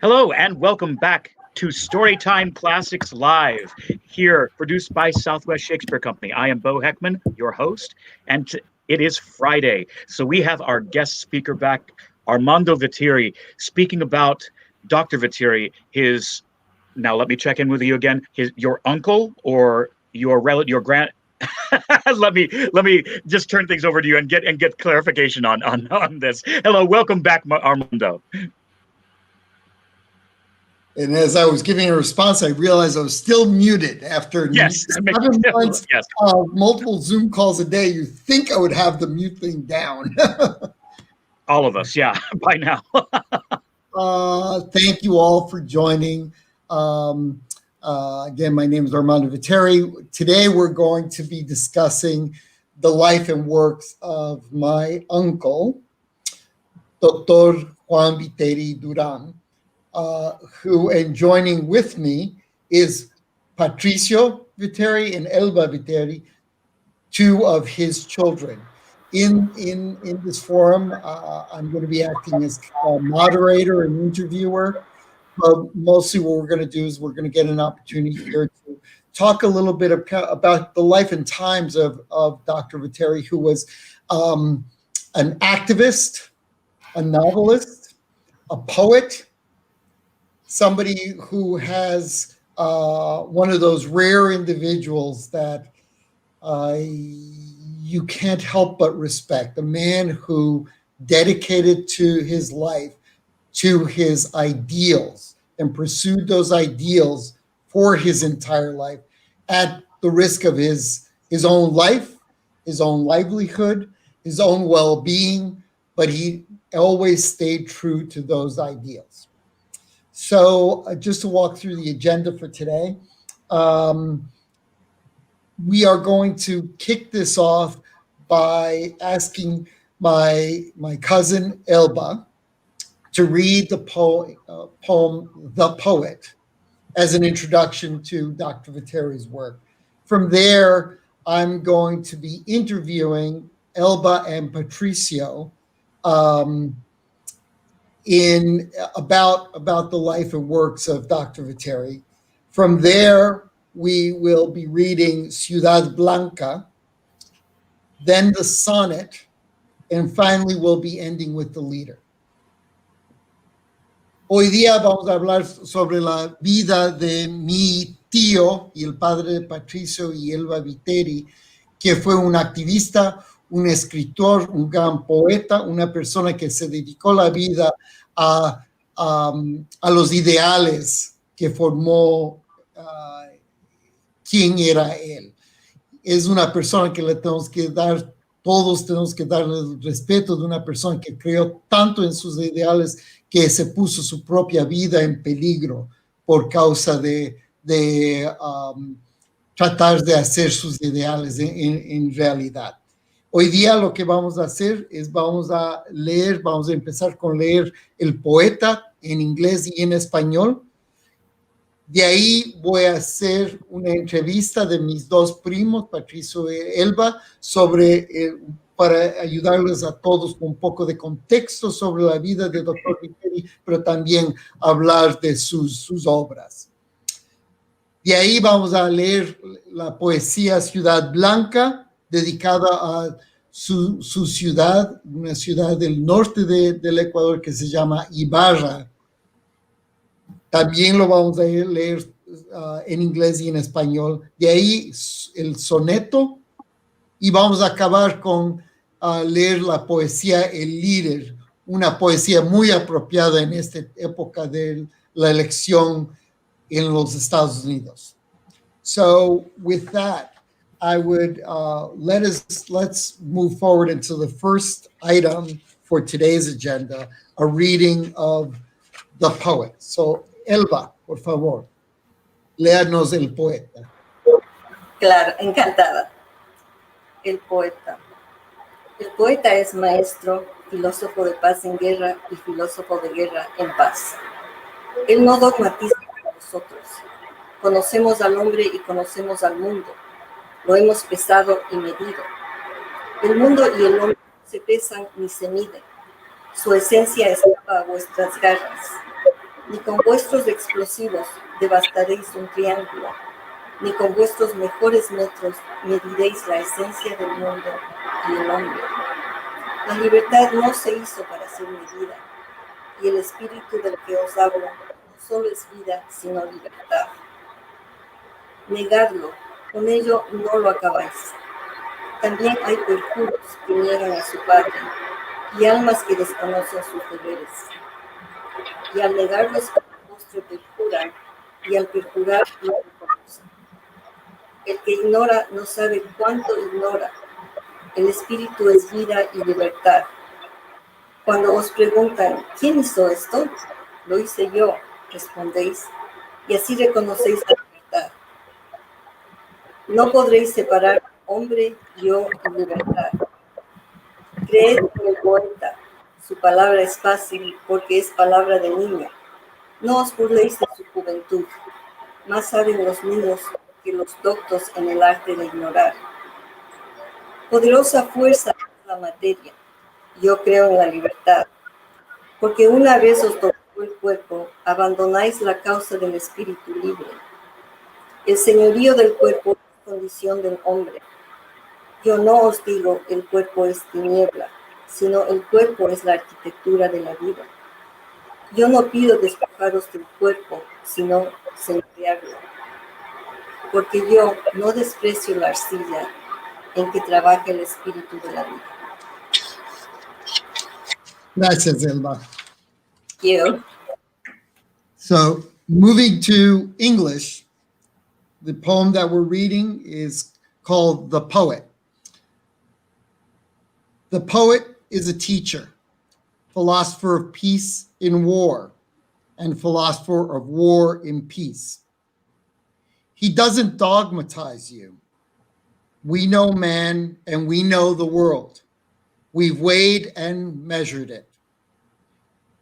Hello and welcome back to Storytime Classics Live, here produced by Southwest Shakespeare Company. I am Bo Heckman, your host, and it is Friday. So we have our guest speaker back, Armando Viteri, speaking about Dr. Viteri, now let me check in with you again, your uncle or your relative, your grand. let me just turn things over to you and get clarification on this. Hello, welcome back, Armando. And as I was giving a response, I realized I was still muted after 7 months of multiple Zoom calls a day. You think I would have the mute thing down. All of us, yeah, by now. Thank you all for joining. Again, my name is Armando Viteri. Today we're going to be discussing the life and works of my uncle, Dr. Juan Viteri Durand. And joining with me is Patrizio Viteri and Elba Viteri, two of his children. In this forum, I'm going to be acting as a moderator and interviewer. But mostly what we're going to do is we're going to get an opportunity here to talk a little bit about the life and times of Dr. Viteri, who was an activist, a novelist, a poet, somebody who has one of those rare individuals that you can't help but respect, a man who dedicated to his life to his ideals and pursued those ideals for his entire life at the risk of his own life, his own livelihood, his own well-being, but he always stayed true to those ideals. So just to walk through the agenda for today, we are going to kick this off by asking my cousin Elba to read the poem, The Poet, as an introduction to Dr. Viteri's work. From there, I'm going to be interviewing Elba and Patrizio about the life and works of Dr. Viteri. From there, we will be reading Ciudad Blanca, then the sonnet, and finally we'll be ending with the leader. Hoy día vamos a hablar sobre la vida de mi tío y el padre de Patrizio y Elba Viteri, que fue un activista, un escritor, un gran poeta, una persona que se dedicó la vida a los ideales que formó quién era él. Es una persona que le tenemos que dar, todos tenemos que darle el respeto de una persona que creó tanto en sus ideales que se puso su propia vida en peligro por causa de tratar de hacer sus ideales en realidad. Hoy día lo que vamos a hacer es vamos a empezar con leer El Poeta en inglés y en español. De ahí voy a hacer una entrevista de mis dos primos, Patrizio y Elba, para ayudarles a todos con un poco de contexto sobre la vida de Dr. Viteri, pero también hablar de sus obras. De ahí vamos a leer la poesía Ciudad Blanca, dedicada a su ciudad, una ciudad del norte del Ecuador que se llama Ibarra. También lo vamos a leer en inglés y en español. De ahí el soneto, y vamos a acabar con leer la poesía El Líder, una poesía muy apropiada en esta época de la elección en los Estados Unidos. So with that, I would let's move forward into the first item for today's agenda, a reading of The Poet. So Elba, por favor, léanos El Poeta. Claro, encantada. El Poeta. El poeta es maestro, filósofo de paz en guerra y filósofo de guerra en paz. Él no dogmatiza para nosotros. Conocemos al hombre y conocemos al mundo. Lo hemos pesado y medido. El mundo y el hombre no se pesan ni se miden. Su esencia escapa a vuestras garras. Ni con vuestros explosivos devastaréis un triángulo, ni con vuestros mejores metros mediréis la esencia del mundo y el hombre. La libertad no se hizo para ser medida, y el espíritu del que os hablo no solo es vida, sino libertad. Negadlo, con ello no lo acabáis. También hay perjuros que niegan a su padre, y almas que desconocen sus deberes. Y al negarlos con la postre perjuran, y al perjurar no reconocen. El que ignora no sabe cuánto ignora. El espíritu es vida y libertad. Cuando os preguntan, ¿quién hizo esto? Lo hice yo, respondéis, y así reconocéis la libertad. No podréis separar hombre, yo y libertad. Creed en el poeta, su palabra es fácil porque es palabra de niño. No os burléis de su juventud, más saben los niños que los doctos en el arte de ignorar. Poderosa fuerza es la materia, yo creo en la libertad, porque una vez os tocó el cuerpo, abandonáis la causa del espíritu libre. El señorío del cuerpo es condición del hombre. Yo no os digo el cuerpo es tiniebla, sino el cuerpo es la arquitectura de la vida. Yo no pido despojaros del cuerpo, sino señorearlo, porque yo no desprecio la arcilla en que trabaja el espíritu de la vida. Gracias, Elba. You. So, moving to English, the poem that we're reading is called The Poet. The poet is a teacher, philosopher of peace in war, and philosopher of war in peace. He doesn't dogmatize you. We know man and we know the world. We've weighed and measured it.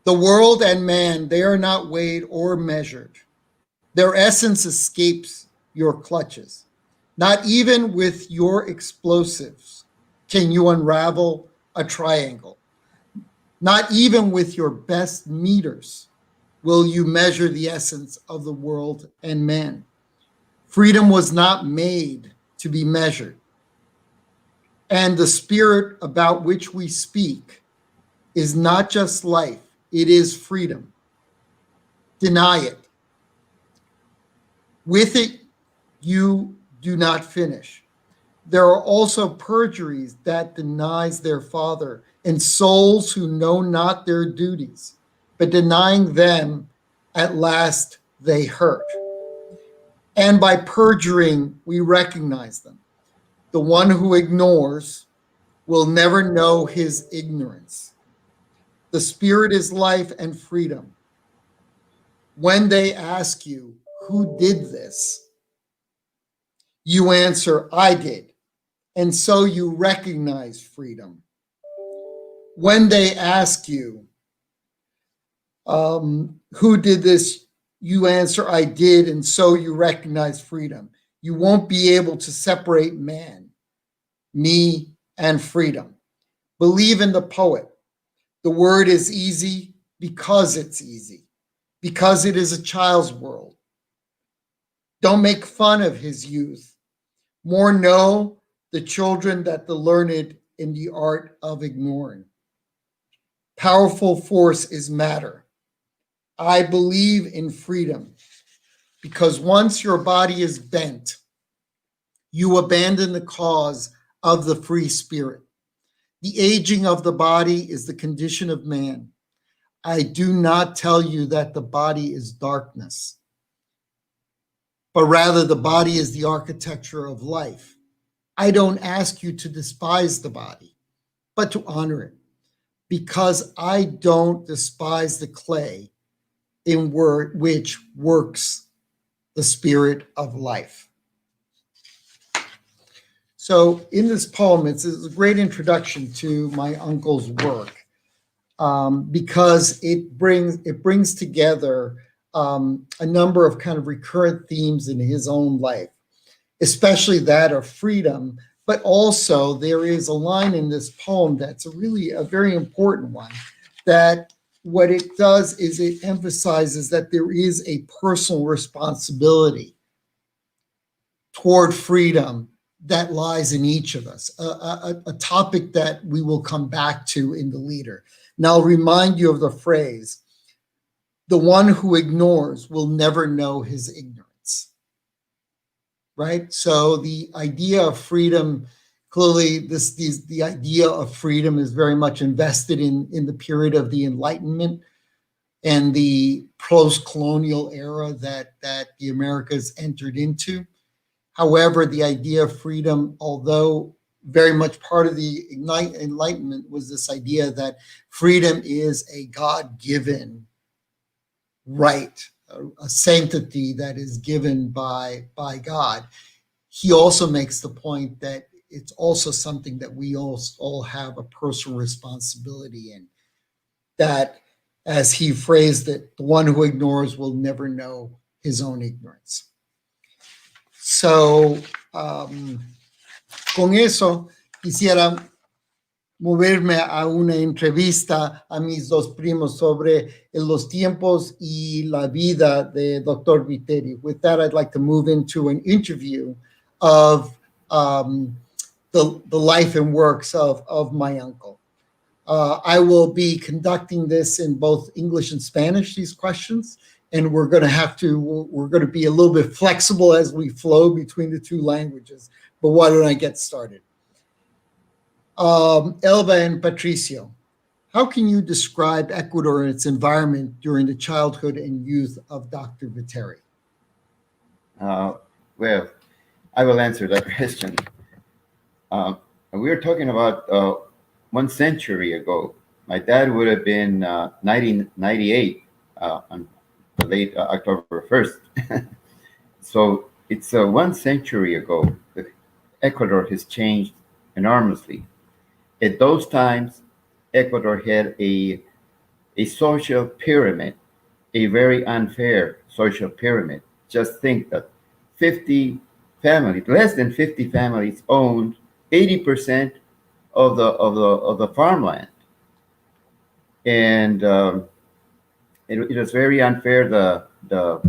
The world and man, they are not weighed or measured. Their essence escapes your clutches. Not even with your explosives can you unravel a triangle. Not even with your best meters will you measure the essence of the world and man. Freedom was not made to be measured. And the spirit about which we speak is not just life, it is freedom. Deny it. With it, you do not finish. There are also perjuries that denies their father, and souls who know not their duties, but denying them, at last they hurt. And by perjuring, we recognize them. The one who ignores will never know his ignorance. The spirit is life and freedom. When they ask you, who did this? You answer, I did. And so you recognize freedom. When they ask you, who did this? You answer, I did. And so you recognize freedom. You won't be able to separate man, me, and freedom. Believe in the poet. The word is easy because it's easy, because it is a child's world. Don't make fun of his youth. More know the children that the learned in the art of ignoring. Powerful force is matter. I believe in freedom because once your body is bent, you abandon the cause of the free spirit. The aging of the body is the condition of man. I do not tell you that the body is darkness, but rather the body is the architecture of life. I don't ask you to despise the body, but to honor it, because I don't despise the clay in which works the spirit of life. So in this poem, it's a great introduction to my uncle's work because it brings together a number of kind of recurrent themes in his own life, especially that of freedom. But also there is a line in this poem that's really a very important one that what it does is it emphasizes that there is a personal responsibility toward freedom that lies in each of us, a topic that we will come back to in the leader. Now, I'll remind you of the phrase, the one who ignores will never know his ignorance, right? So the idea of freedom, clearly the idea of freedom is very much invested in the period of the Enlightenment and the post-colonial era that the Americas entered into. However, the idea of freedom, although very much part of the Enlightenment, was this idea that freedom is a God-given right, a sanctity that is given by God. He also makes the point that it's also something that we all have a personal responsibility in. That, as he phrased it, the one who ignores will never know his own ignorance. So, con eso quisiera moverme a una entrevista a mis dos primos sobre los tiempos y la vida de Dr. Viteri. With that, I'd like to move into an interview of the life and works of my uncle. I will be conducting this in both English and Spanish, these questions, and we're going to be a little bit flexible as we flow between the two languages. But why don't I get started? Elba and Patrizio, how can you describe Ecuador and its environment during the childhood and youth of Dr. Viteri? Well, I will answer that question. We were talking about 1 century ago. My dad would have been 1998 on the late October 1st. So it's 1 century ago that Ecuador has changed enormously. At those times, Ecuador had a social pyramid, a very unfair social pyramid. Just think that 50 families, less than 50 families, owned 80% of the farmland, and it was very unfair. The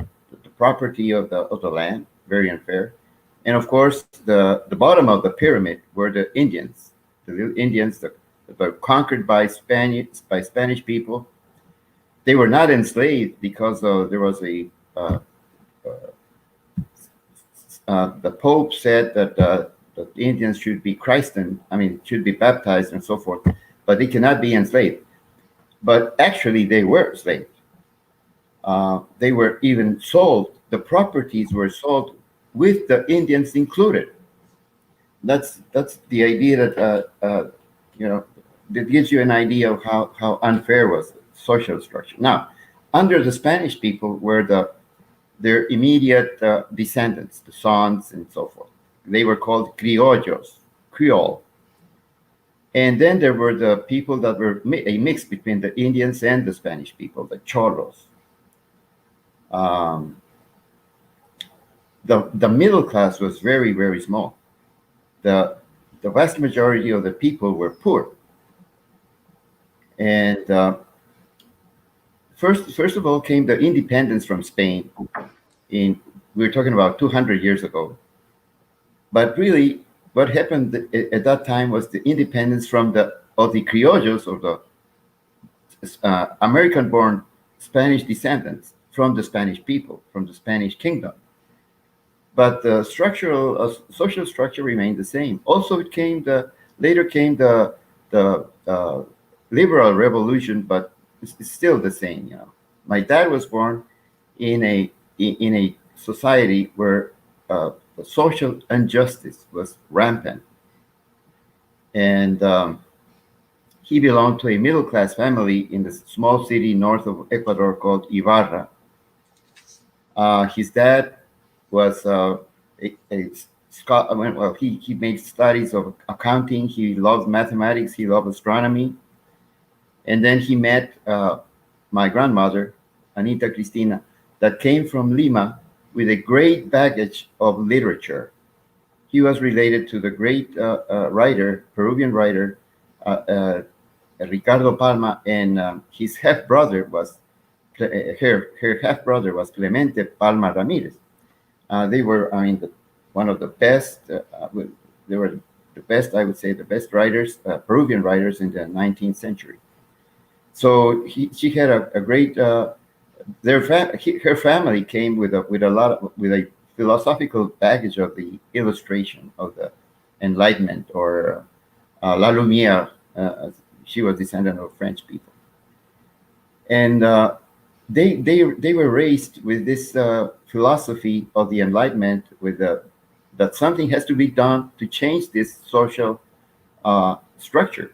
property of the land, very unfair, and of course the bottom of the pyramid were the Indians. The little Indians that were conquered by Spanish people. They were not enslaved because there was the Pope said that the Indians should be christened, should be baptized and so forth, but they cannot be enslaved. But actually they were enslaved. They were even sold. The properties were sold with the Indians included. That's the idea that that gives you an idea of how unfair was the social structure. Now, under the Spanish people were their immediate descendants, the sons and so forth. They were called criollos, Creole. And then there were the people that were a mix between the Indians and the Spanish people, the cholos. The middle class was very, very small. The vast majority of the people were poor. And first of all came the independence from Spain. We were talking about 200 years ago. But really, what happened at that time was the independence of the criollos, of the American-born Spanish descendants from the Spanish people, from the Spanish kingdom. But the social structure remained the same. Also, later came the liberal revolution, but it's still the same. My dad was born in a society where the social injustice was rampant, and he belonged to a middle-class family in the small city north of Ecuador called Ibarra. His dad was he made studies of accounting. He loved mathematics. He loved astronomy. And then he met my grandmother, Anita Cristina, that came from Lima with a great baggage of literature. He was related to the great writer, Peruvian writer, Ricardo Palma, and his half brother was her half brother was Clemente Palma Ramirez. They were, I mean, one of the best. They were the best, I would say, the best writers, Peruvian writers in the 19th century. So she had a great. Her family came with a philosophical baggage of the illustration of the Enlightenment or La Lumière. She was descendant of French people, and they were raised with this philosophy of the Enlightenment, with that something has to be done to change this social structure.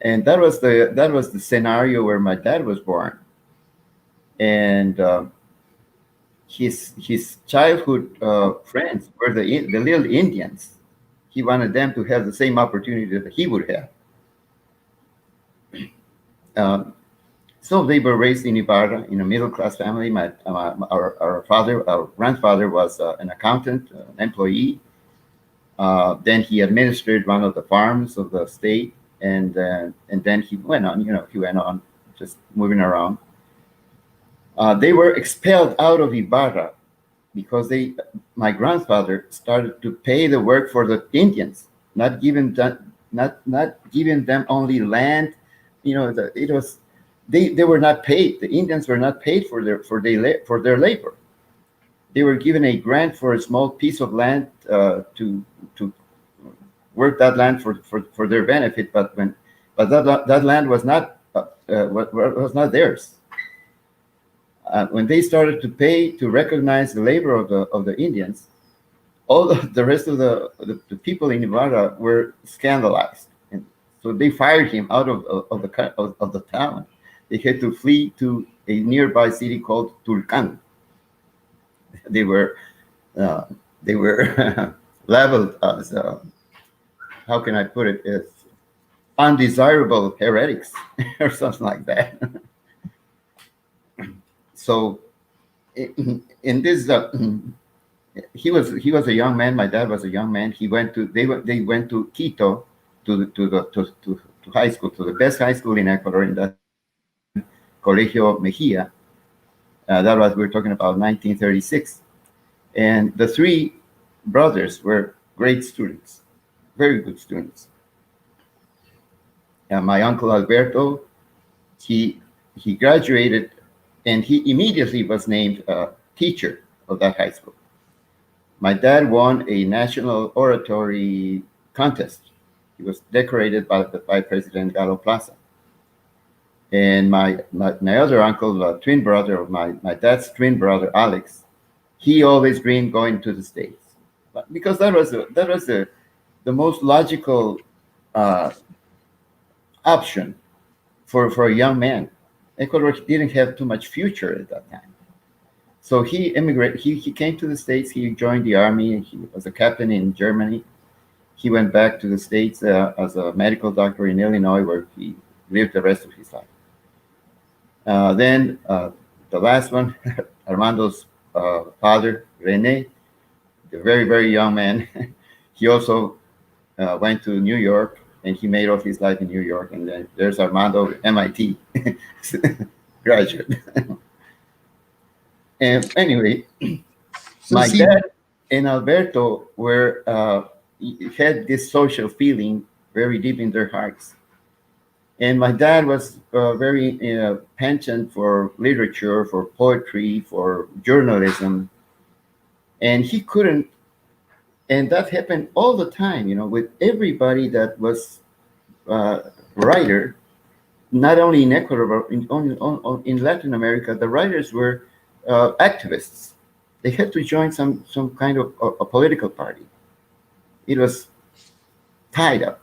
And that was the scenario where my dad was born, and his childhood friends were the little Indians. He wanted them to have the same opportunity that he would have. So they were raised in Ibarra in a middle class family. Our grandfather was an accountant, an employee. Then he administered one of the farms of the state. And then he went on, just moving around. They were expelled out of Ibarra because my grandfather started to pay the work for the Indians, not giving them only land. They were not paid. The Indians were not paid for their labor. They were given a grant for a small piece of land to work that land for their benefit, but that land was not theirs. When they started to pay to recognize the labor of the Indians, all the rest of the people in Ibarra were scandalized, and so they fired him out of the town. They had to flee to a nearby city called Tulcan. They were labeled as how can I put it, as undesirable heretics or something like that. So in this, he was a young man. My dad was a young man. They went to Quito to high school, to the best high school in Ecuador, in that Colegio Mejia. That was, we're talking about 1936. And the three brothers were great students, very good students. My uncle Alberto, he graduated, and he immediately was named teacher of that high school. My dad won a national oratory contest. He was decorated by President Galo Plaza. And my other uncle, the twin brother of my dad's twin brother, Alex, he always dreamed going to the States, because that was the most logical option for a young man. Ecuador didn't have too much future at that time, so he immigrated. He came to the States. He joined the army. He was a captain in Germany. He went back to the States as a medical doctor in Illinois, where he lived the rest of his life. Then the last one, Armando's father, Rene, the very, very young man, he also went to New York, and he made all his life in New York. And then there's Armando, MIT graduate. And anyway, my dad and Alberto had this social feeling very deep in their hearts. And my dad was very penchant for literature, for poetry, for journalism. And he couldn't, and that happened all the time, with everybody that was writer, not only in Ecuador, but in Latin America. The writers were activists. They had to join some kind of a political party. It was tied up,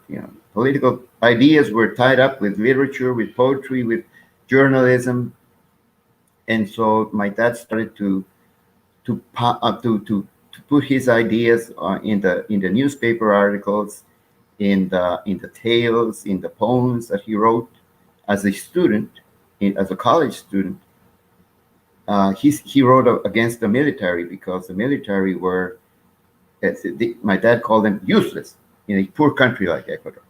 political ideas were tied up with literature, with poetry, with journalism. And so my dad started to put his ideas in the newspaper articles, in the tales, in the poems that he wrote as a student, as a college student. He wrote against the military, because the military were, my dad called them, useless in a poor country like Ecuador.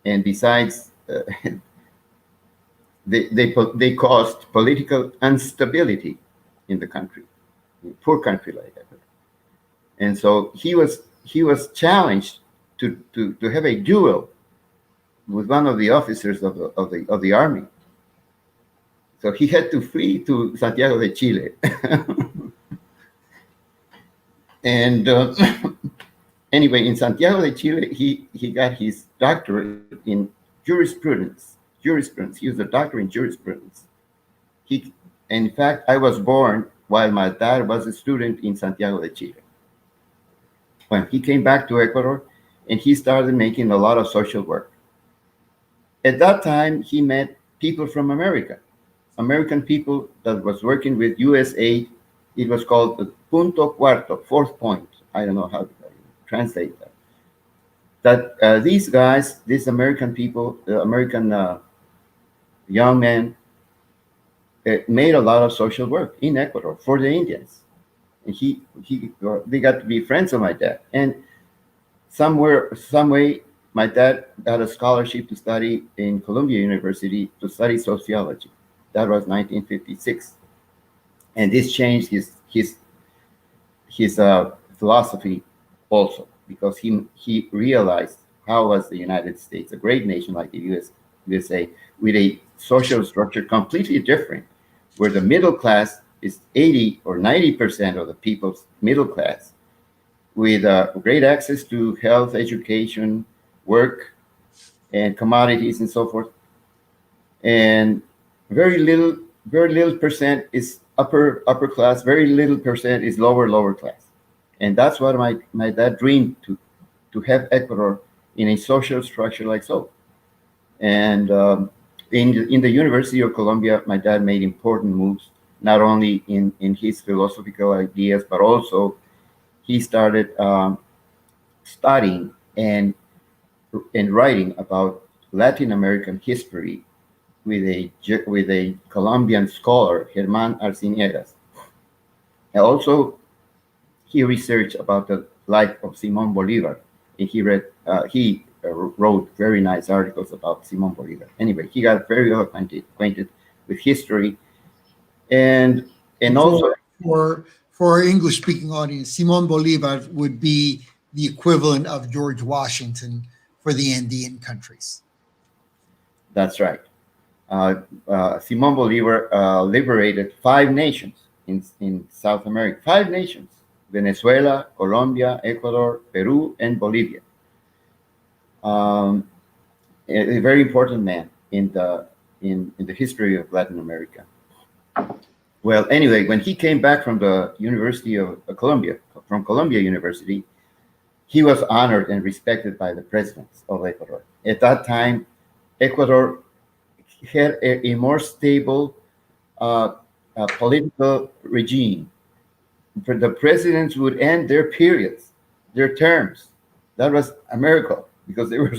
And besides, they caused political instability in the country, in a poor country like Ecuador. And so he was challenged to have a duel with one of the officers of the army. So he had to flee to Santiago de Chile. And anyway, in Santiago de Chile, he got his doctorate in jurisprudence. He was a doctor in jurisprudence. In fact, I was born while my dad was a student in Santiago de Chile. When he came back to Ecuador, and he started making a lot of social work. At that time, he met people from American people that was working with USAID. It was called the punto cuarto, fourth point. I don't know how to translate that. These guys, these American people, American young men, made a lot of social work in Ecuador for the Indians. And they got to be friends of my dad. And some way, my dad got a scholarship to study in Columbia University to study sociology. That was 1956, and this changed his philosophy also, because he realized how was the United States, a great nation like the USA, with a social structure completely different, where the middle class is 80 or 90% of the people's middle class, with great access to health, education, work, and commodities and so forth. And very little percent is upper class, very little percent is lower class. And that's what my dad dreamed to have Ecuador in a social structure like so. And in the University of Columbia, my dad made important moves, not only in his philosophical ideas, but also he started studying and writing about Latin American history with a Colombian scholar, Germán Arciniegas. And also, he researched about the life of Simón Bolívar, and he wrote very nice articles about Simón Bolívar. Anyway, he got very well acquainted with history, and also for our English-speaking audience, Simón Bolívar would be the equivalent of George Washington for the Andean countries. That's right. Simón Bolívar liberated 5 nations in South America. 5 nations: Venezuela, Colombia, Ecuador, Peru, and Bolivia. A very important man in the history of Latin America. Well, anyway, when he came back from the University of Columbia, from Columbia University, he was honored and respected by the presidents of Ecuador. At that time, Ecuador had a more stable political regime. The presidents would end their periods, their terms. That was a miracle, because they were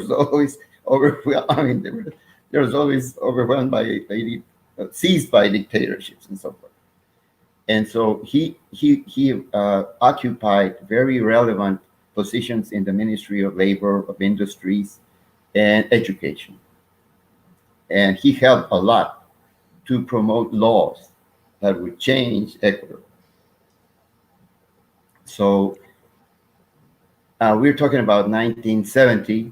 always overwhelmed. I mean, they was always overwhelmed by seized by dictatorships and so forth. And so he occupied very relevant positions in the Ministry of Labor, of Industries, and Education. And he helped a lot to promote laws that would change Ecuador. So we're talking about 1970.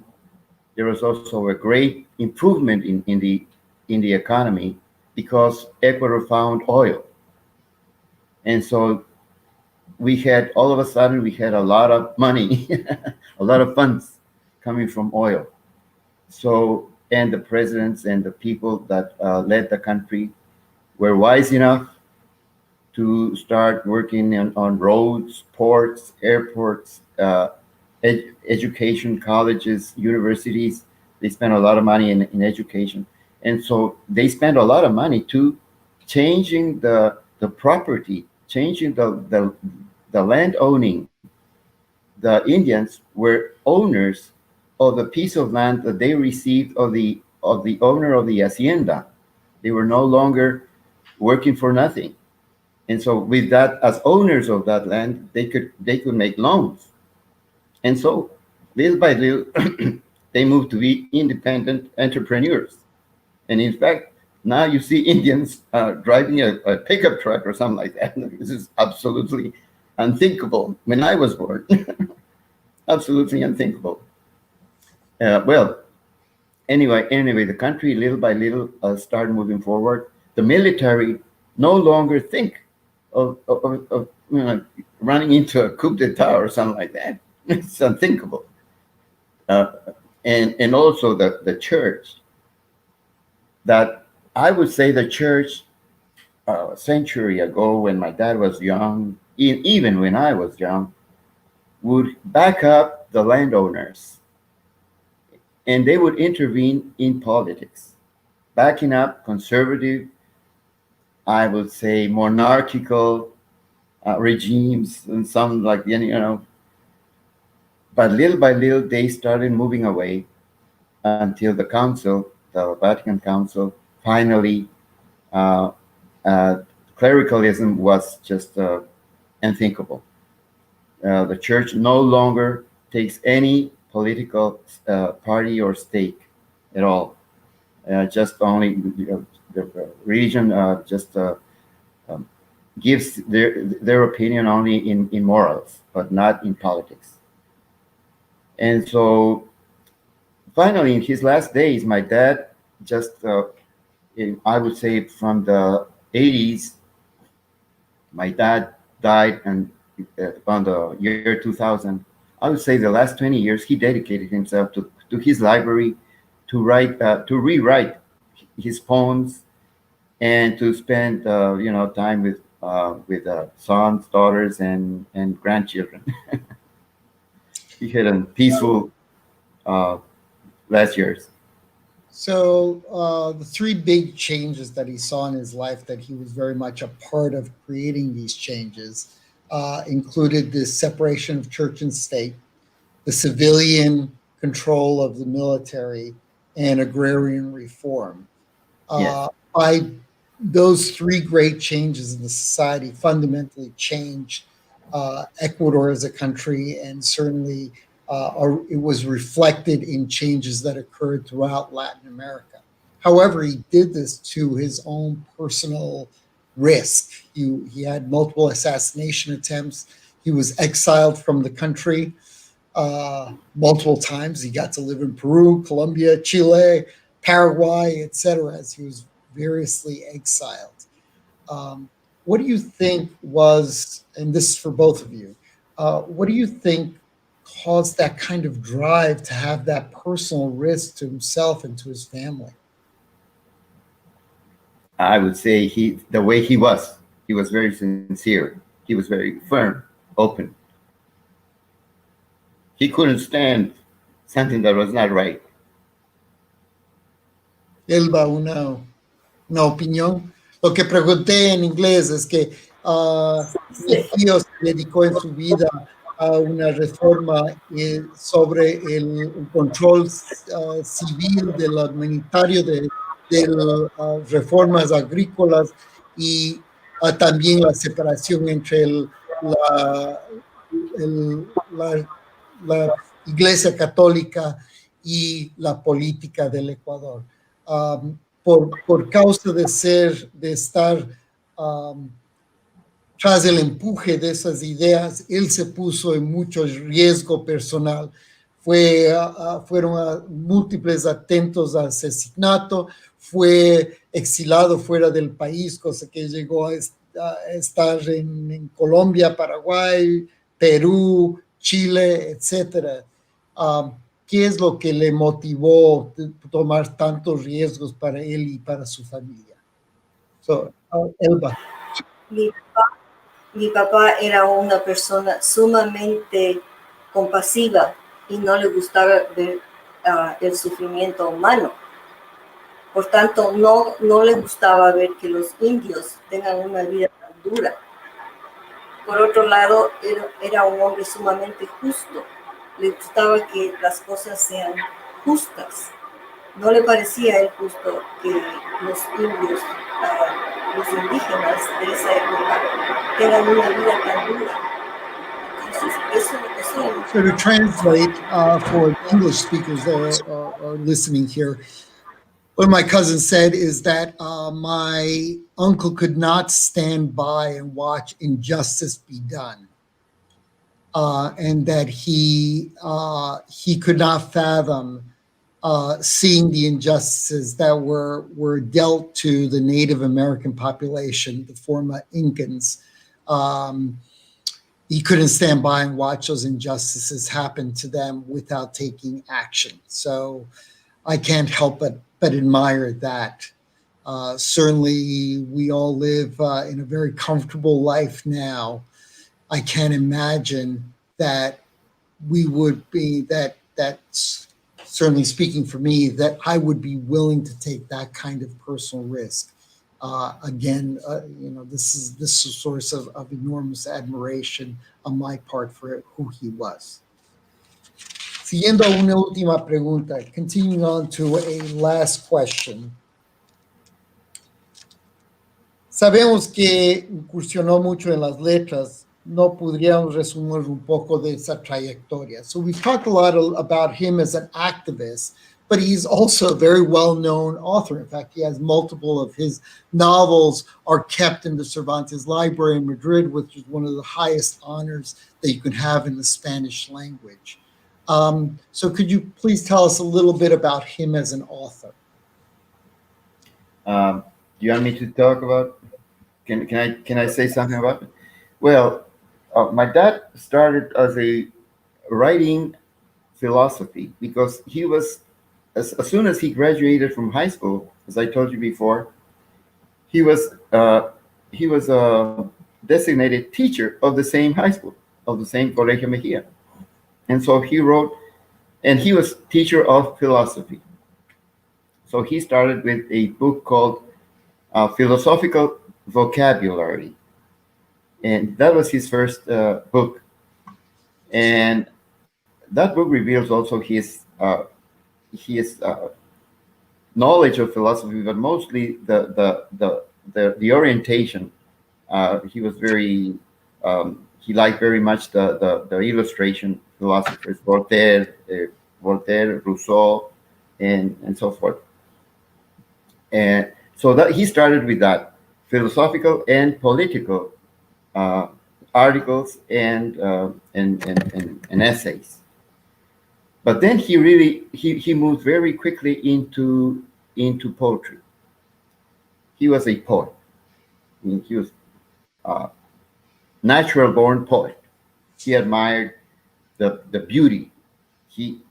There was also a great improvement in the economy, because Ecuador found oil. And so all of a sudden, we had a lot of money, a lot of funds coming from oil. So, and the presidents and the people that led the country were wise enough to start working on roads, ports, airports, education, colleges, universities. They spent a lot of money in education. And so they spent a lot of money to changing the property, changing the land owning. The Indians were owners of the piece of land that they received of the owner of the hacienda. They were no longer working for nothing. And so with that, as owners of that land, they could make loans. And so little by little, They moved to be independent entrepreneurs. And in fact, now you see Indians driving a pickup truck or something like that. This is absolutely unthinkable when I was born. Absolutely unthinkable. Well, anyway, the country little by little started moving forward. The military no longer think of running into a coup d'etat or something like that. It's unthinkable. And also the church, that I would say the church a century ago when my dad was young, even when I was young, would back up the landowners and they would intervene in politics, backing up conservative, I would say monarchical regimes and some like, but little by little they started moving away until the council, the Vatican Council, finally clericalism was just unthinkable. The church no longer takes any political party or stake at all. Just only the religion just gives their opinion only in morals, but not in politics. And so finally, in his last days, my dad just, I would say from the 80s, my dad died and around the year 2000. I would say the last 20 years, he dedicated himself to his library, to rewrite his poems, and to spend time with sons, daughters, and grandchildren. He had a peaceful last years. So the three big changes that he saw in his life that he was very much a part of creating these changes included the separation of church and state, the civilian control of the military, and agrarian reform. Yes. By those three great changes in the society fundamentally changed Ecuador as a country, and certainly it was reflected in changes that occurred throughout Latin America. However, he did this to his own personal risk. He had multiple assassination attempts. He was exiled from the country multiple times. He got to live in Peru, Colombia, Chile, Paraguay, etc., as he was variously exiled. What do you think was, and this is for both of you, what do you think caused that kind of drive to have that personal risk to himself and to his family? I would say the way he was very sincere. He was very firm, open. He couldn't stand something that was not right. Elba, una opinión. Lo que pregunté en inglés es que mi tío se dedicó en su vida a una reforma sobre el control civil del administrario de reformas agrícolas y también la separación entre la Iglesia Católica y la política del Ecuador. Por causa de estar tras el empuje de esas ideas, él se puso en mucho riesgo personal. Fueron múltiples atentos a asesinato, fue exilado fuera del país, cosa que llegó a estar en Colombia, Paraguay, Perú, Chile, etc. ¿Qué es lo que le motivó a tomar tantos riesgos para él y para su familia? Elba. Mi papá era una persona sumamente compasiva y no le gustaba ver el sufrimiento humano. Por tanto, no le gustaba ver que los indios tengan una vida tan dura. Por otro lado, era un hombre sumamente justo. Le gustaba que las cosas sean justas. No le parecía a él justo que los indios, los indígenas de esa época, tengan una vida tan dura. So to translate for English speakers that are listening here, what my cousin said is that my uncle could not stand by and watch injustice be done, and that he could not fathom seeing the injustices that were dealt to the Native American population, the former Incans. He couldn't stand by and watch those injustices happen to them without taking action. So I can't help but admire that. Certainly, we all live in a very comfortable life now. I can't imagine that we would be that's certainly speaking for me, that I would be willing to take that kind of personal risk. Again, this is a source of enormous admiration on my part for who he was. Siguiendo a una última pregunta, continuing on to a last question. Sabemos que incursionó mucho en las letras. No podríamos resumir un poco de esa trayectoria. So we've talked a lot about him as an activist, but he's also a very well-known author. In fact, he has multiple of his novels are kept in the Cervantes Library in Madrid, which is one of the highest honors that you can have in the Spanish language. So could you please tell us a little bit about him as an author? Do you want me to talk about? Can I say something about it? Well, my dad started as a writing philosophy because he was, as soon as he graduated from high school, as I told you before, he was a designated teacher of the same high school, of the same Colegio Mejía. And so he wrote, and he was teacher of philosophy. So he started with a book called Philosophical Vocabulary. And that was his first book. And that book reveals also his knowledge of philosophy, but mostly the orientation. He was very, he liked very much the illustration philosophers, Voltaire, Rousseau, and so forth. And so that he started with that, philosophical and political articles and essays. But then he moved very quickly into poetry. He was a poet. I mean, he was a natural-born poet. He admired the beauty.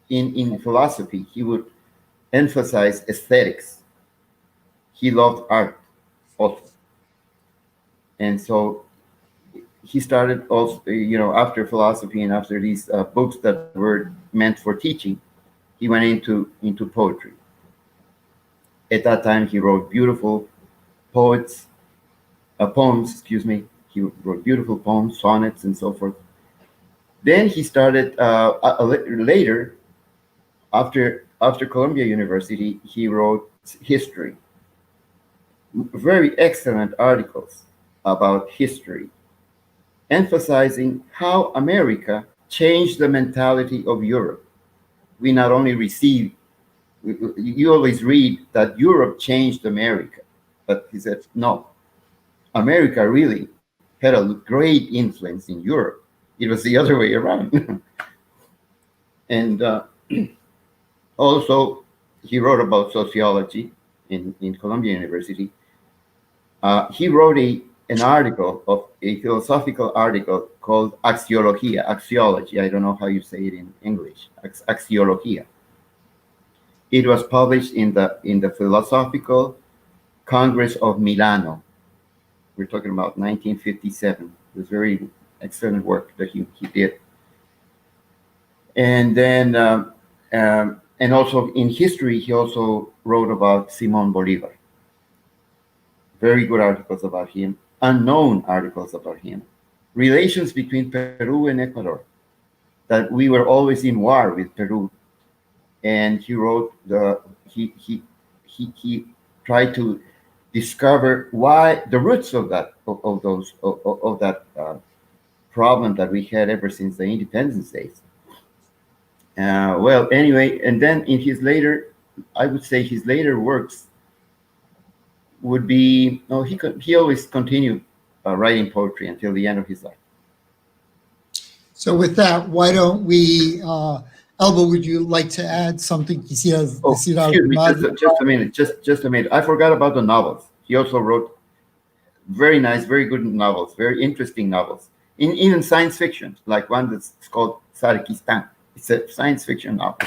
In philosophy, he would emphasize aesthetics. He loved art also. And so he started also, after philosophy and after these books that were meant for teaching, he went into poetry. At that time, he wrote beautiful poems. He wrote beautiful poems, sonnets, and so forth. Then he started later, after Columbia University, he wrote history. Very excellent articles about history, emphasizing how America changed the mentality of Europe. We not only receive, you always read that Europe changed America, but he said, no, America really had a great influence in Europe. It was the other way around. And also, he wrote about sociology in Columbia University. He wrote an article, a philosophical article called Axiology. I don't know how you say it in English. Axiologia. It was published in the Philosophical Congress of Milano. We're talking about 1957. It was very excellent work that he did. And then, and also in history, he also wrote about Simón Bolívar. Very good articles about him, unknown articles about him. Relations between Peru and Ecuador, that we were always in war with Peru. And he wrote he tried to discover why the roots of that problem that we had ever since the independence days. Well, anyway, and then in his later, I would say his later works would be, no, he always continued writing poetry until the end of his life. So with that, why don't we, Elba, would you like to add something? Quisieras decir algo Excuse me, más? just a minute. I forgot about the novels. He also wrote very nice, very good novels, very interesting novels. Even science fiction, like one that's called Sarkistan. It's a science fiction novel.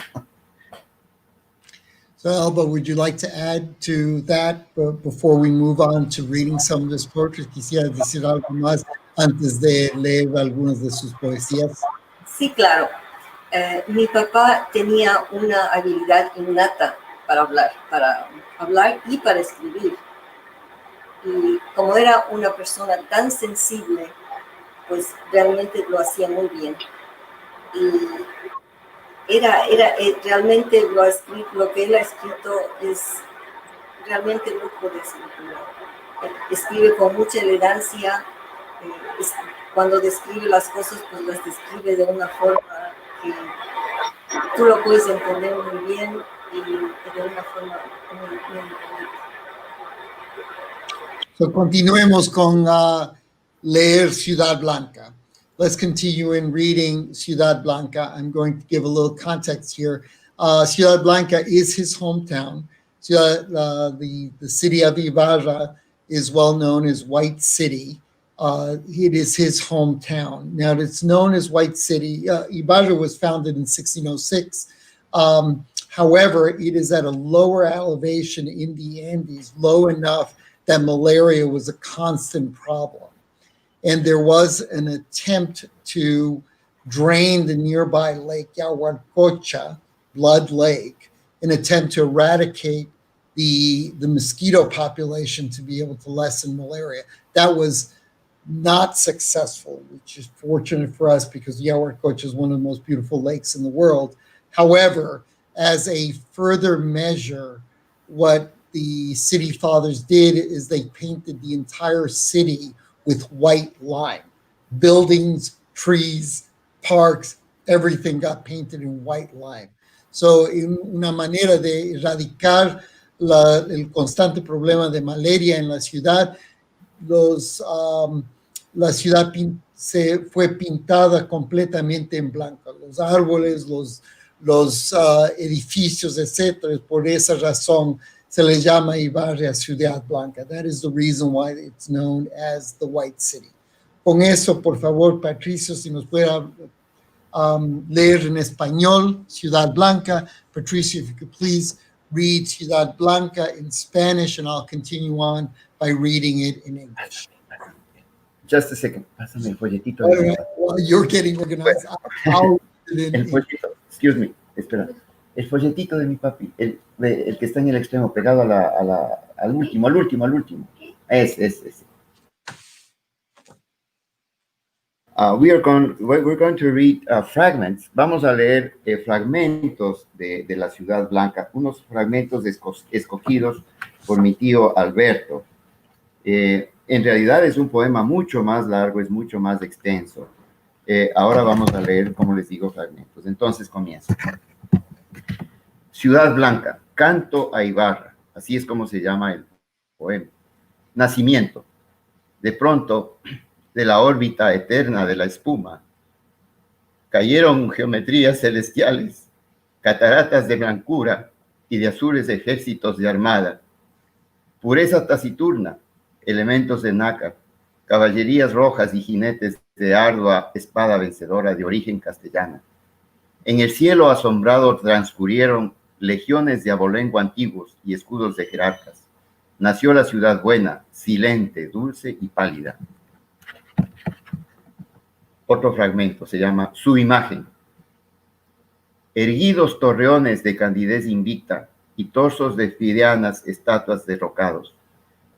So Elba, would you like to add to that before we move on to reading some of his poetry? Quisiera decir algo más antes de leer algunas de sus poesías. Sí, claro. Mi papá tenía una habilidad innata para hablar y para escribir. Y como era una persona tan sensible, pues realmente lo hacía muy bien. Y realmente lo que él ha escrito es realmente lujo de escritura. Escribe con mucha elegancia, cuando describe las cosas, pues las describe de una forma que tú lo puedes entender muy bien y de una forma muy bonita. So continuemos con leer Ciudad Blanca. Let's continue in reading Ciudad Blanca. I'm going to give a little context here. Ciudad Blanca is his hometown. The city of Ibarra is well known as White City. It is his hometown. Now, it's known as White City. Ibarra was founded in 1606. However, it is at a lower elevation in the Andes, low enough that malaria was a constant problem. And there was an attempt to drain the nearby lake Yaguarcocha, Blood Lake, an attempt to eradicate the mosquito population to be able to lessen malaria. That was not successful, which is fortunate for us because Yaguarcocha is one of the most beautiful lakes in the world. However, as a further measure, what the city fathers did is they painted the entire city with white lime. Buildings, trees, parks, everything got painted in white lime. So, en una manera de erradicar el constante problema de malaria en la ciudad, la ciudad se fue pintada completamente en blanco. Los árboles, los edificios, etcétera. Por esa razón se le llama Ibarra Ciudad Blanca. That is the reason why it's known as the White City. Con eso, por favor, Patricio, si nos pueda leer en español, Ciudad Blanca. Patricio, if you could please read Ciudad Blanca in Spanish, and I'll continue on by reading it in English. Just a second. Pásame el folletito. Right. Well, you're getting organized. I'll read it El folletito, excuse me, espera. El folletito de mi papi, el que está en el extremo, pegado al último. Ese. We're going to read fragments. Vamos a leer fragmentos de la Ciudad Blanca, unos fragmentos escogidos por mi tío Alberto. En realidad es un poema mucho más largo, es mucho más extenso. Ahora vamos a leer, como les digo, fragmentos. Entonces comienzo. Ciudad Blanca, canto a Ibarra, así es como se llama el poema. Nacimiento. De pronto, de la órbita eterna de la espuma, cayeron geometrías celestiales, cataratas de blancura y de azules ejércitos de armada, pureza taciturna, elementos de nácar, caballerías rojas y jinetes de ardua espada vencedora de origen castellana. En el cielo asombrado transcurrieron legiones de abolengo antiguos y escudos de jerarcas. Nació la ciudad buena, silente, dulce y pálida. Otro fragmento se llama Su imagen. Erguidos torreones de candidez invicta y torsos de fideanas estatuas derrocados.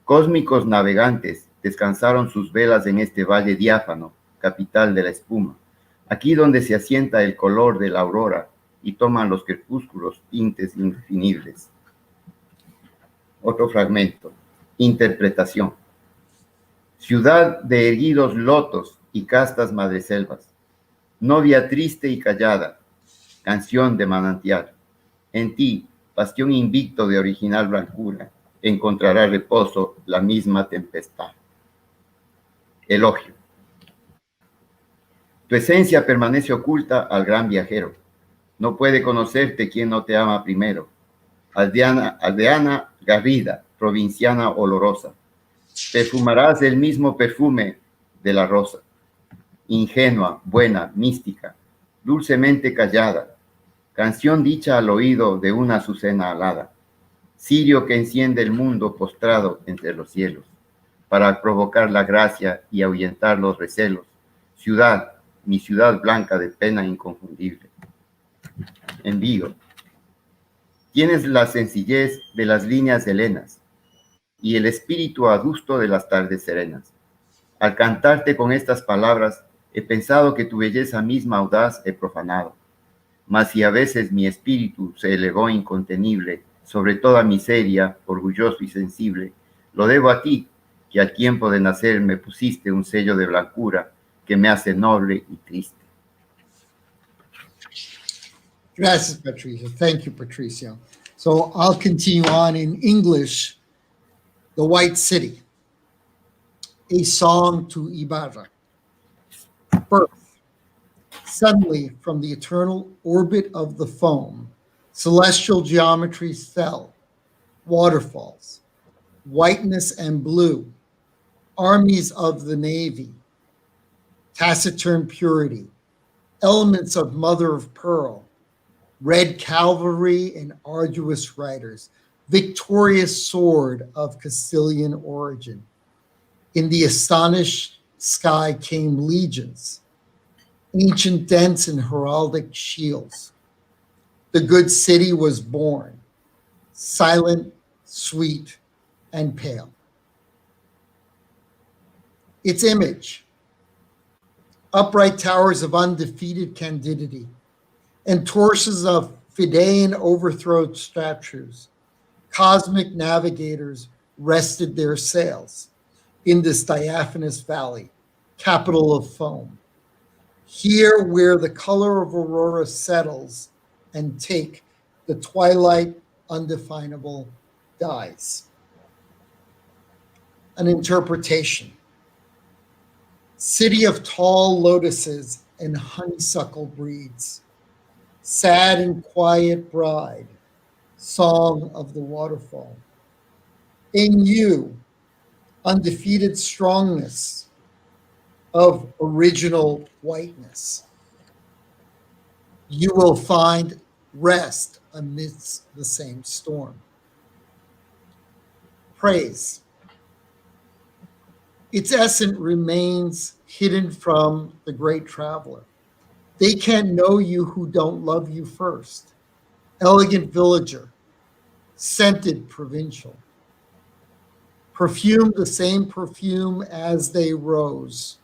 Cósmicos navegantes descansaron sus velas en este valle diáfano, capital de la espuma, aquí donde se asienta el color de la aurora y toman los crepúsculos tintes indefinibles. Otro fragmento, interpretación. Ciudad de erguidos lotos y castas madreselvas, novia triste y callada, canción de manantial. En ti, bastión invicto de original blancura, encontrará reposo la misma tempestad. Elogio. Tu esencia permanece oculta al gran viajero. No puede conocerte quien no te ama primero. Aldeana garrida, provinciana olorosa. Perfumarás el mismo perfume de la rosa. Ingenua, buena, mística, dulcemente callada. Canción dicha al oído de una azucena alada. Cirio que enciende el mundo postrado entre los cielos, para provocar la gracia y ahuyentar los recelos. Ciudad, mi ciudad blanca de pena inconfundible. Envío. Tienes la sencillez de las líneas helenas y el espíritu adusto de las tardes serenas. Al cantarte con estas palabras, he pensado que tu belleza misma audaz he profanado. Mas si a veces mi espíritu se elevó incontenible sobre toda miseria, orgulloso y sensible, lo debo a ti, que al tiempo de nacer me pusiste un sello de blancura que me hace noble y triste. Gracias, Patricio. Thank you, Patricio. So I'll continue on in English. The White City, a song to Ibarra. Birth. Suddenly, from the eternal orbit of the foam, celestial geometries fell, waterfalls, whiteness and blue, armies of the navy, taciturn purity, elements of mother of pearl, red cavalry and arduous riders, victorious sword of Castilian origin. In the astonished sky came legions, ancient dents and heraldic shields. The good city was born, silent, sweet, and pale. Its image, upright towers of undefeated candidity, and torsos of Fidean overthrown statues, cosmic navigators rested their sails in this diaphanous valley, capital of foam. Here where the color of aurora settles and take the twilight undefinable dies. An interpretation. City of tall lotuses and honeysuckle breeds, sad and quiet bride, song of the waterfall. In you, undefeated strongness of original whiteness. You will find rest amidst the same storm. Praise. Its essence remains hidden from the great traveler. They can't know you who don't love you first. Elegant villager, scented provincial. Perfume the same perfume as they rose.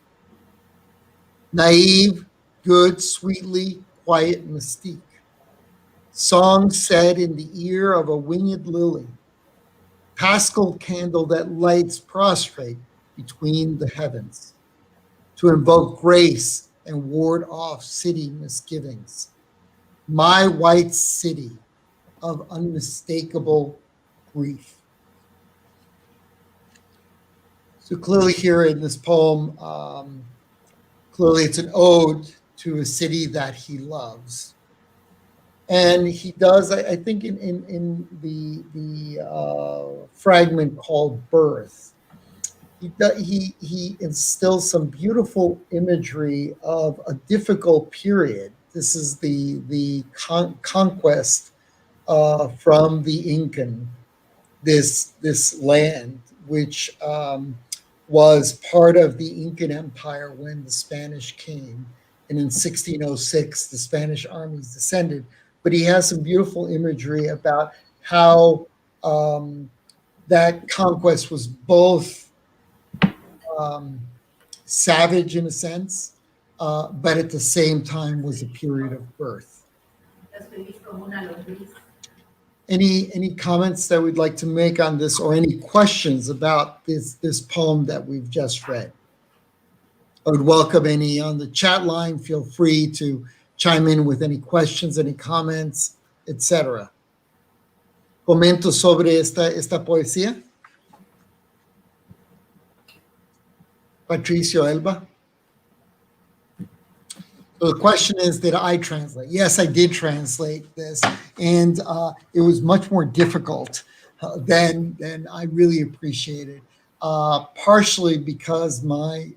Naive, good, sweetly, quiet mystique. Song said in the ear of a winged lily. Paschal candle that lights prostrate between the heavens to invoke grace and ward off city misgivings. My white city of unmistakable grief. So clearly here in this poem, clearly it's an ode to a city that he loves. And he does, I think in the fragment called Birth, he instills some beautiful imagery of a difficult period. This is the conquest from the Incan, this land, which was part of the Incan Empire when the Spanish came. And in 1606, the Spanish armies descended. But he has some beautiful imagery about how that conquest was both savage in a sense, but at the same time was a period of birth. Any comments that we'd like to make on this, or any questions about this poem that we've just read? I would welcome any on the chat line. Feel free to chime in with any questions, any comments, etc. Comento sobre esta poesía. Patrizio, Elba. So the question is, did I translate? Yes, I did translate this, and it was much more difficult than I really appreciated. Partially because my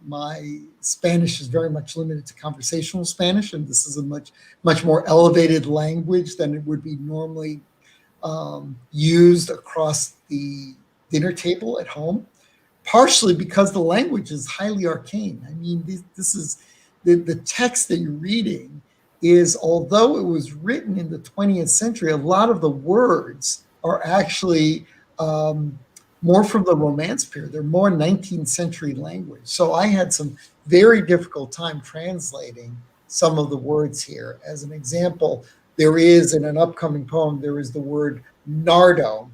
Spanish is very much limited to conversational Spanish, and this is a much more elevated language than it would be normally used across the dinner table at home. Partially because the language is highly arcane. I mean, this is the text that you're reading is, although it was written in the 20th century, a lot of the words are actually more from the Romance period. They're more 19th century language. So I had some very difficult time translating some of the words here. As an example, there is in an upcoming poem, there is the word nardo,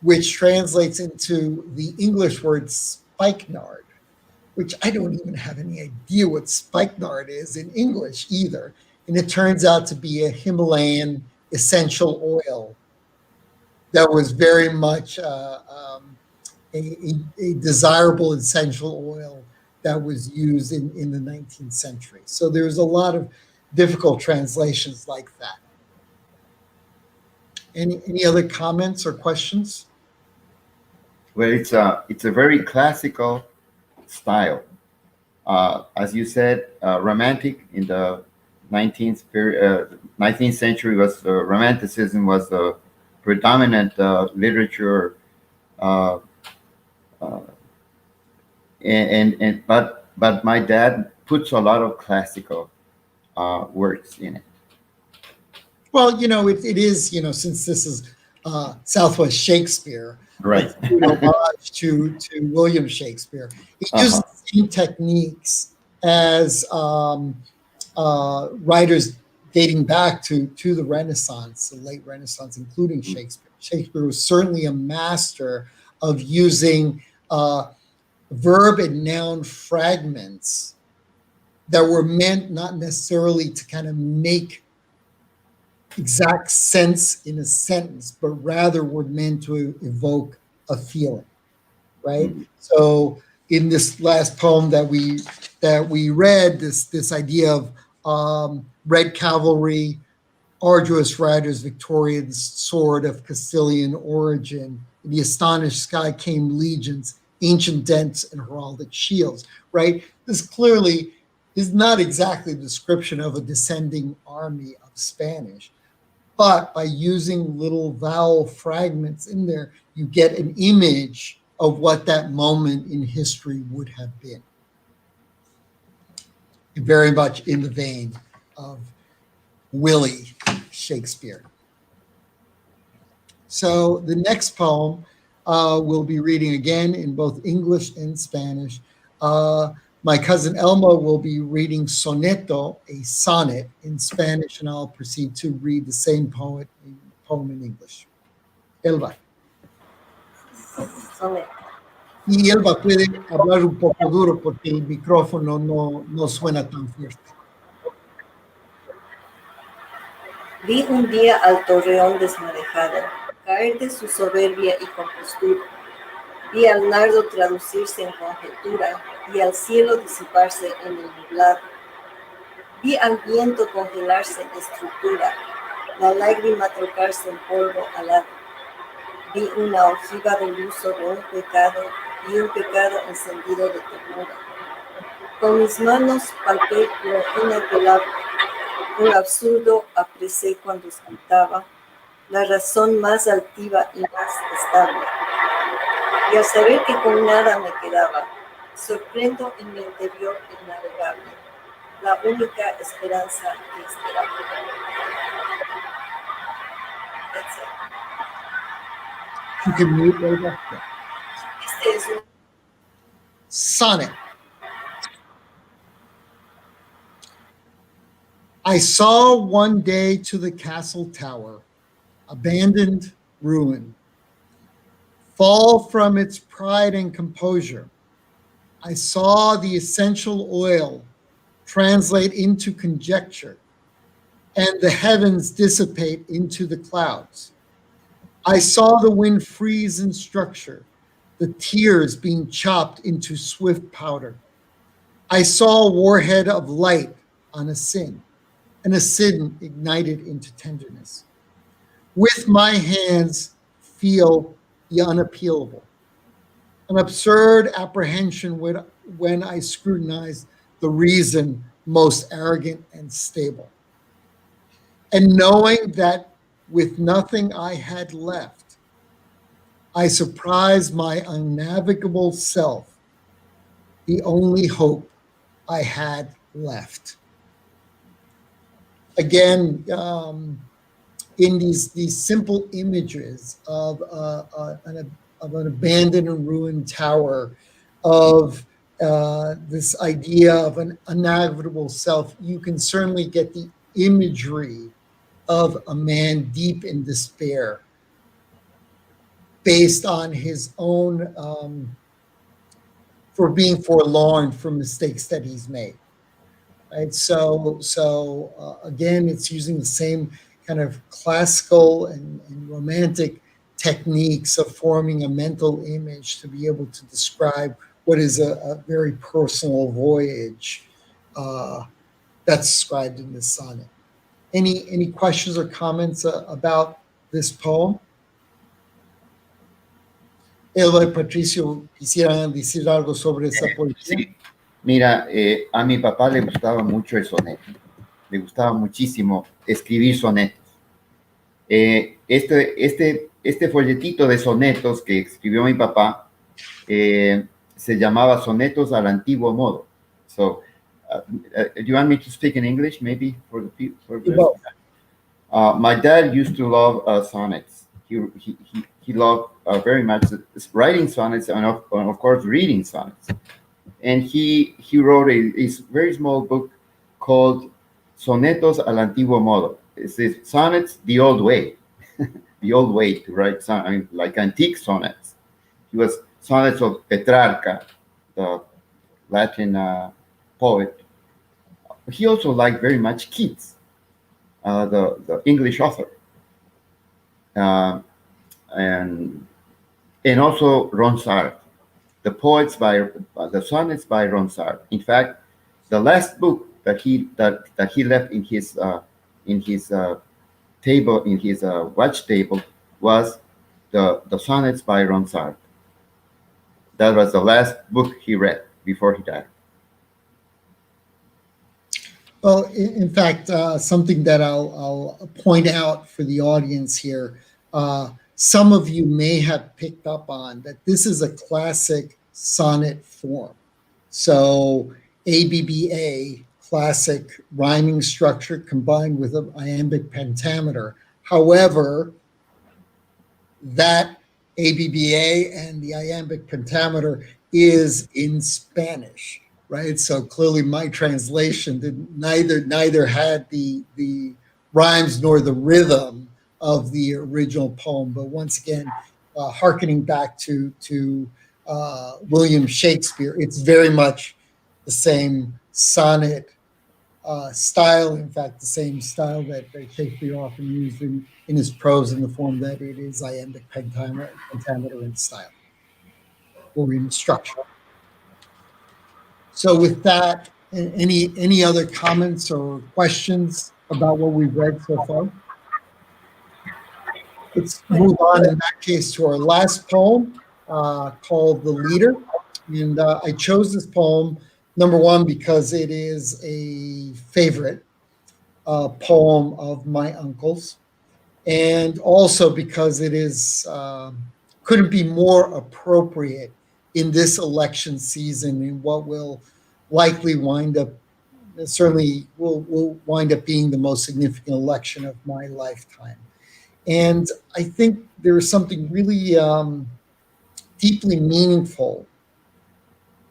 which translates into the English word spikenard, which I don't even have any idea what spikenard is in English either. And it turns out to be a Himalayan essential oil that was very much a desirable essential oil that was used in the 19th century. So there's a lot of difficult translations like that. Any other comments or questions? Well, it's a very classical style. As you said, romantic in the 19th century was Romanticism was the predominant literature, but my dad puts a lot of classical works in it. Well, it is, since this is Southwest Shakespeare, right? Homage to William Shakespeare. He used the same techniques as writers dating back to the Renaissance, the late Renaissance, including Shakespeare. Shakespeare was certainly a master of using verb and noun fragments that were meant not necessarily to kind of make exact sense in a sentence, but rather were meant to evoke a feeling, right? So in this last poem that we read, this idea of red cavalry, arduous riders, Victorian sword of Castilian origin, in the astonished sky came legions, ancient dents and heraldic shields, right? This clearly is not exactly a description of a descending army of Spanish, but by using little vowel fragments in there, you get an image of what that moment in history would have been. Very much in the vein of Willie Shakespeare. So the next poem we'll be reading again in both English and Spanish. My cousin Elma will be reading Soneto, a sonnet, in Spanish, and I'll proceed to read the same poem in English. Elba. Soneto. Y Elba puede hablar un poco duro porque el micrófono no suena tan fuerte. Vi un día al torreón desmadejado, caer de su soberbia y compostura. Vi al nardo traducirse en conjetura y al cielo disiparse en el nublado. Vi al viento congelarse en estructura, la lágrima trocarse en polvo alado. Vi una ojiva del uso de un pecado y un pecado encendido de ternura. Con mis manos palpé lo inapelable, un absurdo apresé cuando escrutaba, la razón más altiva y más estable. Y al saber que con nada me quedaba, sorprendo en mi interior innavegable, la única esperanza que esperaba. That's it. You can mute Elba. Este es un sonnet. I saw one day to the castle tower, abandoned, ruined, fall from its pride and composure, I saw the essential oil translate into conjecture, and the heavens dissipate into the clouds. I saw the wind freeze in structure, the tears being chopped into swift powder. I saw a warhead of light on a sin, and a sin ignited into tenderness. With my hands, feel the unappealable. An absurd apprehension when I scrutinized the reason most arrogant and stable. And knowing that with nothing I had left, I surprised my unnavigable self, the only hope I had left. Again, in these simple images of an abandoned and ruined tower, of this idea of an unnavigable self, you can certainly get the imagery of a man deep in despair based on his own for being forlorn for mistakes that he's made. Right. So again, it's using the same kind of classical and romantic techniques of forming a mental image to be able to describe what is a very personal voyage that's described in this sonnet. Any questions or comments about this poem? Elba y Patrizio, ¿quisieran decir algo sobre esa poesía? Sí. Mira, a mi papá le gustaba mucho el soneto, le gustaba muchísimo escribir sonetos. Este folletito de sonetos que escribió mi papá se llamaba Sonetos al Antiguo Modo. So, do you want me to speak in English, maybe, for the my dad used to love sonnets. He loved very much writing sonnets and of course reading sonnets. And he wrote a very small book called Sonetos al Antiguo Modo. It says sonnets the old way, the old way to write like antique sonnets. He was sonnets of Petrarca, the Latin poet. He also liked very much Keats, the English author, and also Ronsard. The poets the sonnets by Ronsard. In fact, the last book that he left in his table, in his watch table, was the sonnets by Ronsard. That was the last book he read before he died. Well, in fact, something that I'll point out for the audience here. Some of you may have picked up on that this is a classic sonnet form. So ABBA, classic rhyming structure combined with an iambic pentameter. However, that ABBA and the iambic pentameter is in Spanish, right? So clearly my translation neither had the rhymes nor the rhythm of the original poem. But once again, hearkening back to William Shakespeare, it's very much the same sonnet style. In fact, the same style that Shakespeare often used in his prose, in the form that it is iambic pentameter in style or in structure. So with that, any other comments or questions about what we've read so far? Let's move on in that case to our last poem called The Leader. And I chose this poem, number one, because it is a favorite poem of my uncle's, and also because it is couldn't be more appropriate in this election season, in what will likely wind up, certainly will wind up being the most significant election of my lifetime. And I think there is something really deeply meaningful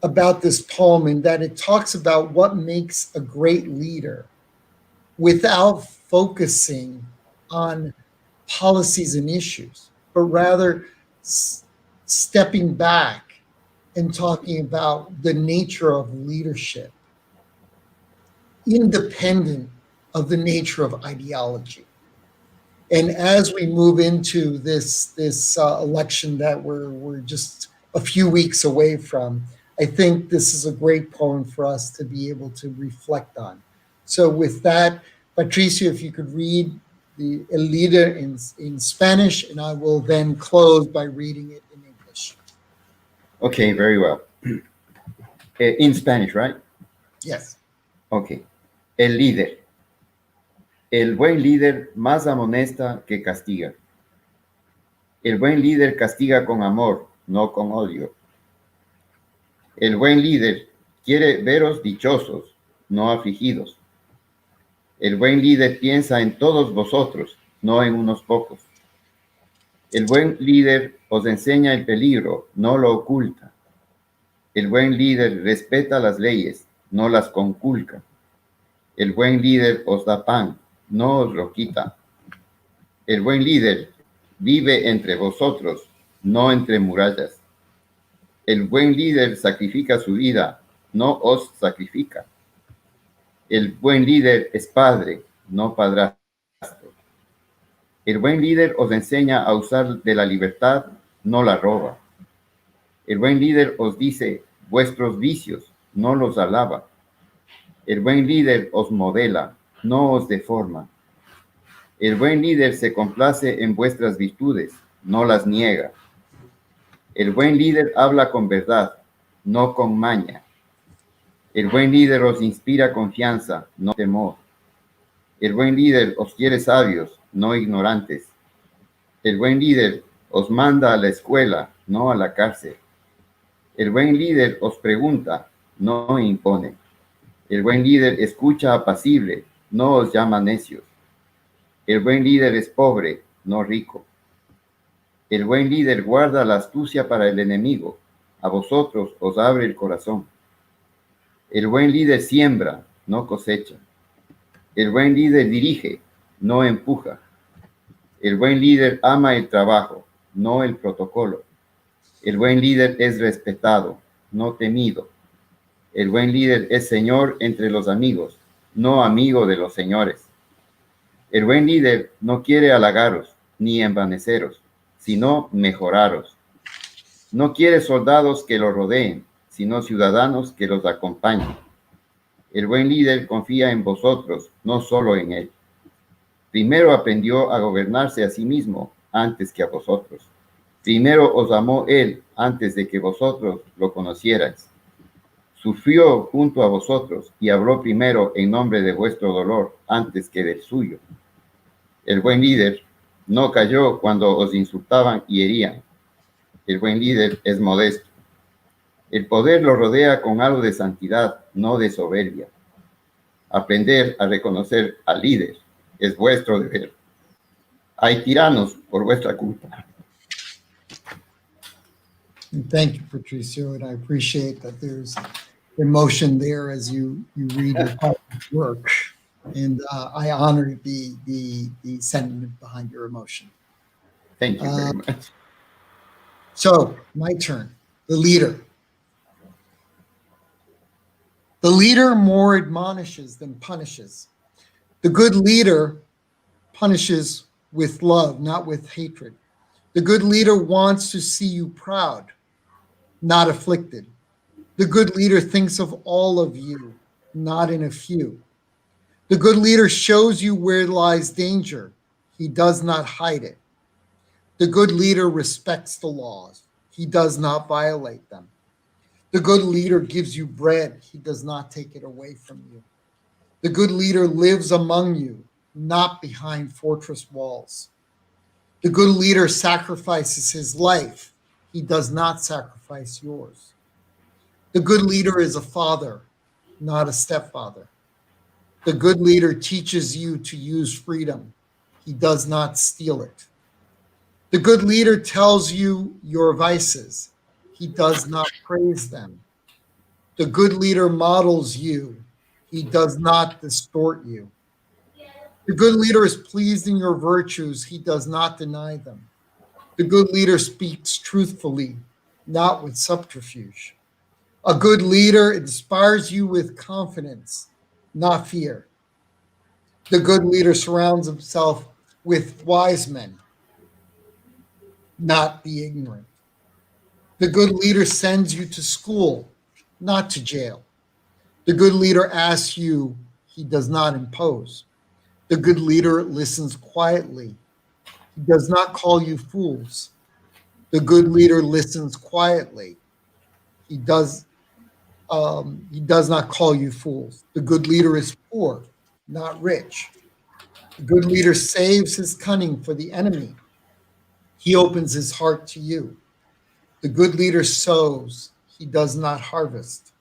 about this poem, in that it talks about what makes a great leader without focusing on policies and issues, but rather stepping back and talking about the nature of leadership, independent of the nature of ideology. And as we move into this election that we're just a few weeks away from, I think this is a great poem for us to be able to reflect on. So with that, Patrizio, if you could read the El Líder in Spanish, and I will then close by reading it in English. Okay, very well. In Spanish, right? Yes. Okay. El líder. El buen líder más amonesta que castiga. El buen líder castiga con amor, no con odio. El buen líder quiere veros dichosos, no afligidos. El buen líder piensa en todos vosotros, no en unos pocos. El buen líder os enseña el peligro, no lo oculta. El buen líder respeta las leyes, no las conculca. El buen líder os da pan, no os lo quita. El buen líder vive entre vosotros, no entre murallas. El buen líder sacrifica su vida, no os sacrifica. El buen líder es padre, no padrastro. El buen líder os enseña a usar de la libertad, no la roba. El buen líder os dice vuestros vicios, no los alaba. El buen líder os modela, no os deforma. El buen líder se complace en vuestras virtudes, no las niega. El buen líder habla con verdad, no con maña. El buen líder os inspira confianza, no temor. El buen líder os quiere sabios, no ignorantes. El buen líder os manda a la escuela, no a la cárcel. El buen líder os pregunta, no impone. El buen líder escucha apacible, no os llama necios. El buen líder es pobre, no rico. El buen líder guarda la astucia para el enemigo, a vosotros os abre el corazón. El buen líder siembra, no cosecha. El buen líder dirige, no empuja. El buen líder ama el trabajo, no el protocolo. El buen líder es respetado, no temido. El buen líder es señor entre los amigos, no amigo de los señores. El buen líder no quiere halagaros, ni envaneceros, sino mejoraros. No quiere soldados que lo rodeen, sino ciudadanos que los acompañen. El buen líder confía en vosotros, no solo en él. Primero aprendió a gobernarse a sí mismo antes que a vosotros. Primero os amó él antes de que vosotros lo conocierais. Sufrió junto a vosotros y habló primero en nombre de vuestro dolor antes que del suyo. El buen líder no cayó cuando os insultaban y herían. El buen líder es modesto. El poder lo rodea con algo de santidad, no de soberbia. Aprender a reconocer al líder es vuestro deber. Hay tiranos por vuestra culpa. Thank you, Patrizio, and I appreciate that there's emotion there as you read your work, and I honor the sentiment behind your emotion. Thank you very much. So, my turn. The leader. The leader more admonishes than punishes. The good leader punishes with love, not with hatred. The good leader wants to see you proud, not afflicted. The good leader thinks of all of you, not in a few. The good leader shows you where lies danger. He does not hide it. The good leader respects the laws. He does not violate them. The good leader gives you bread. He does not take it away from you. The good leader lives among you, not behind fortress walls. The good leader sacrifices his life. He does not sacrifice yours. The good leader is a father, not a stepfather. The good leader teaches you to use freedom. He does not steal it. The good leader tells you your vices. He does not praise them. The good leader models you. He does not distort you. The good leader is pleased in your virtues. He does not deny them. The good leader speaks truthfully, not with subterfuge. A good leader inspires you with confidence, not fear. The good leader surrounds himself with wise men, not the ignorant. The good leader sends you to school, not to jail. The good leader asks you, he does not impose. The good leader listens quietly. He does not call you fools. The good leader listens quietly. He does not call you fools. The good leader is poor, not rich. The good leader saves his cunning for the enemy. He opens his heart to you. The good leader sows, he does not harvest.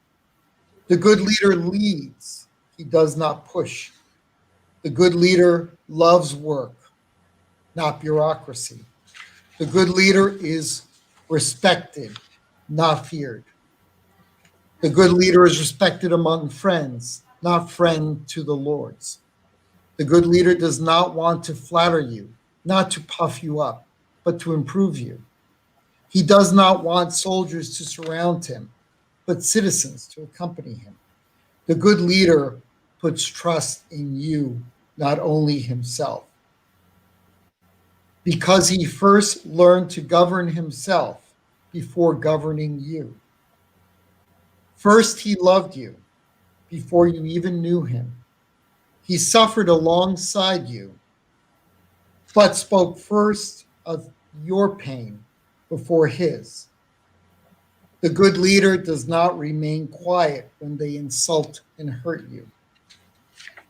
The good leader leads, he does not push. The good leader loves work, not bureaucracy. The good leader is respected, not feared. The good leader is respected among friends, not friend to the lords. The good leader does not want to flatter you, not to puff you up, but to improve you. He does not want soldiers to surround him, but citizens to accompany him. The good leader puts trust in you, not only himself. Because he first learned to govern himself before governing you. First, he loved you before you even knew him. He suffered alongside you, but spoke first of your pain before his. The good leader does not remain quiet when they insult and hurt you.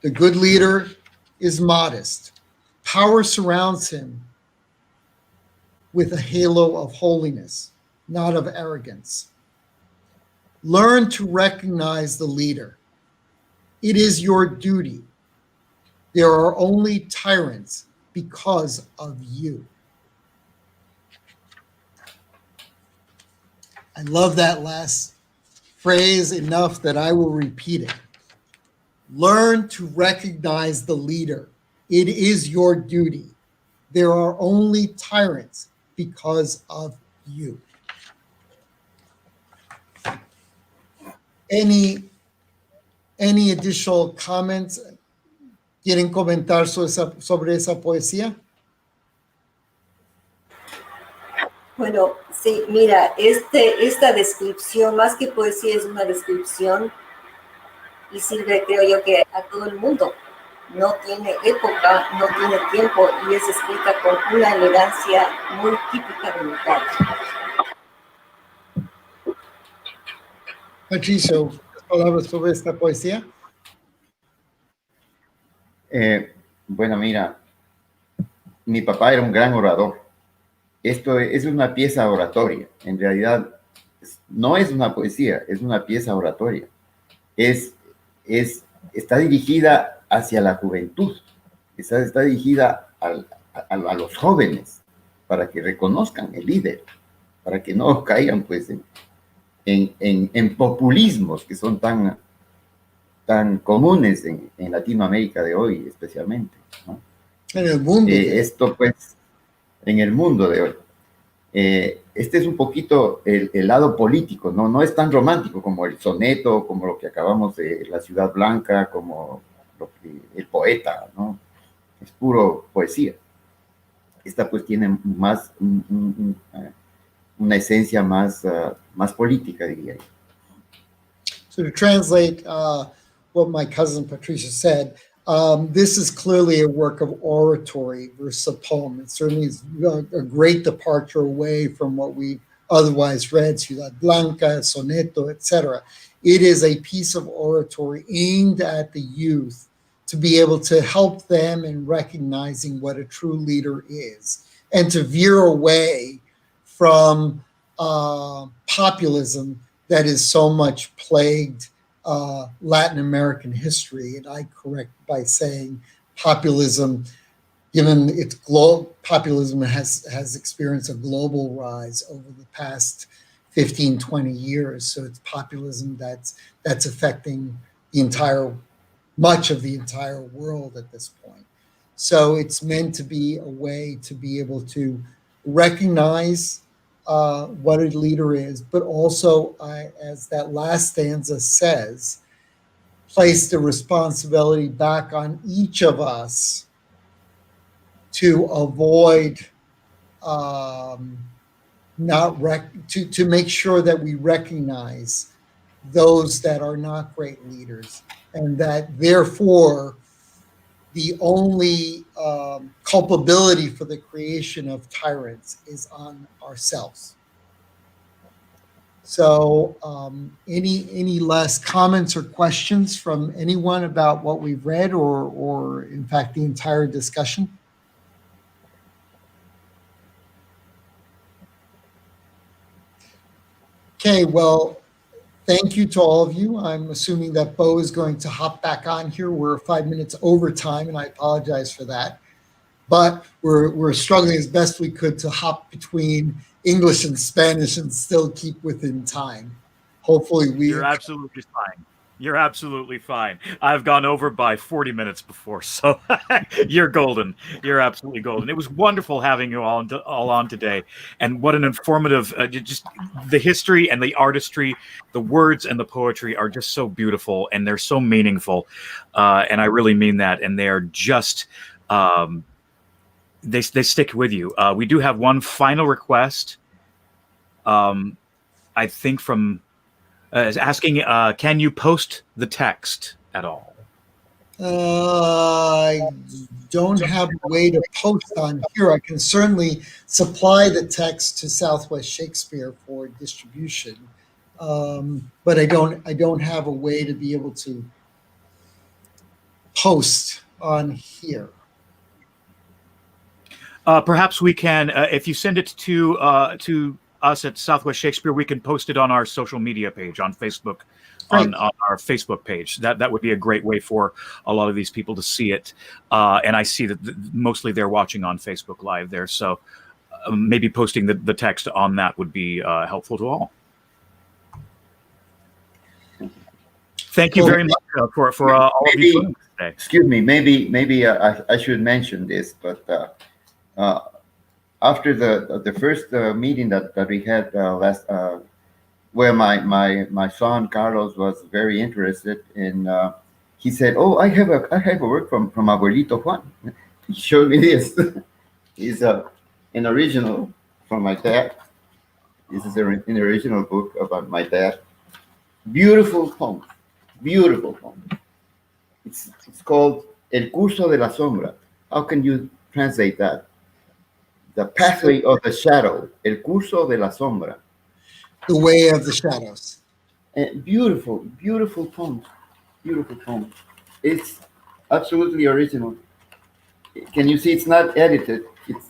The good leader is modest. Power surrounds him with a halo of holiness, not of arrogance. Learn to recognize the leader. It is your duty. There are only tyrants because of you. I love that last phrase enough that I will repeat it. Learn to recognize the leader. It is your duty. There are only tyrants because of you. Any additional comments? ¿Quieren comentar sobre esa poesía? Bueno, sí, mira, esta descripción, más que poesía, es una descripción y sirve, creo yo, que a todo el mundo. No tiene época, no tiene tiempo y es escrita con una elegancia muy típica de mi padre. Patrizio, palabras sobre esta poesía. Bueno, mira, mi papá era un gran orador. Esto es una pieza oratoria. En realidad, no es una poesía, es una pieza oratoria. Está dirigida hacia la juventud, está dirigida a los jóvenes, para que reconozcan el líder, para que no caigan pues en populismos que son tan comunes en Latinoamérica de hoy, especialmente, ¿no? En el mundo. Esto pues, en el mundo de hoy. Este es un poquito el lado político, ¿no? No es tan romántico como el soneto, como lo que acabamos de La Ciudad Blanca, como el poeta, ¿no? Es puro poesía. Esta pues tiene más una esencia más política, diría yo. So to translate what my cousin Patrizio said, this is clearly a work of oratory versus a poem. It certainly is a great departure away from what we otherwise read, Ciudad Blanca, Soneto, etc. It is a piece of oratory aimed at the youth to be able to help them in recognizing what a true leader is and to veer away from populism that is so much plagued Latin American history. And I correct by saying populism, given its populism has experienced a global rise over the past 15, 20 years. So it's populism that's affecting much of the entire world at this point. So it's meant to be a way to be able to recognize what a leader is, but also, as that last stanza says, place the responsibility back on each of us to avoid to make sure that we recognize those that are not great leaders, and that therefore the only culpability for the creation of tyrants is on ourselves. So any last comments or questions from anyone about what we've read, or in fact the entire discussion? Okay, well, thank you to all of you. I'm assuming that Bo is going to hop back on here. We're 5 minutes over time, and I apologize for that. But we're struggling as best we could to hop between English and Spanish and still keep within time. Hopefully You're absolutely fine. You're absolutely fine. I've gone over by 40 minutes before, so you're golden. You're absolutely golden. It was wonderful having you all on today, and what an informative. Just the history and the artistry, the words and the poetry are just so beautiful, and they're so meaningful, and I really mean that. And they are just they stick with you. We do have one final request. I think from. Is asking, can you post the text at all? I don't have a way to post on here. I can certainly supply the text to Southwest Shakespeare for distribution, but I don't have a way to be able to post on here. Perhaps we can, if you send it to us at Southwest Shakespeare, we can post it on our social media page on Facebook, on our Facebook page. That would be a great way for a lot of these people to see it. And I see that mostly they're watching on Facebook Live there. So maybe posting the text on that would be helpful to all. Thank you very much for all of you today. Excuse me, maybe I should mention this, but after the first meeting that we had last, where my son Carlos was very interested in, he said, "Oh, I have a work from Abuelito Juan." He showed me this. It's an original from my dad. This is an original book about my dad. Beautiful poem, beautiful poem. It's called El Curso de la Sombra. How can you translate that? The pathway of the shadow, El Curso de la Sombra. The way of the shadows. Beautiful, beautiful poem. Beautiful poem. It's absolutely original. Can you see it's not edited? It's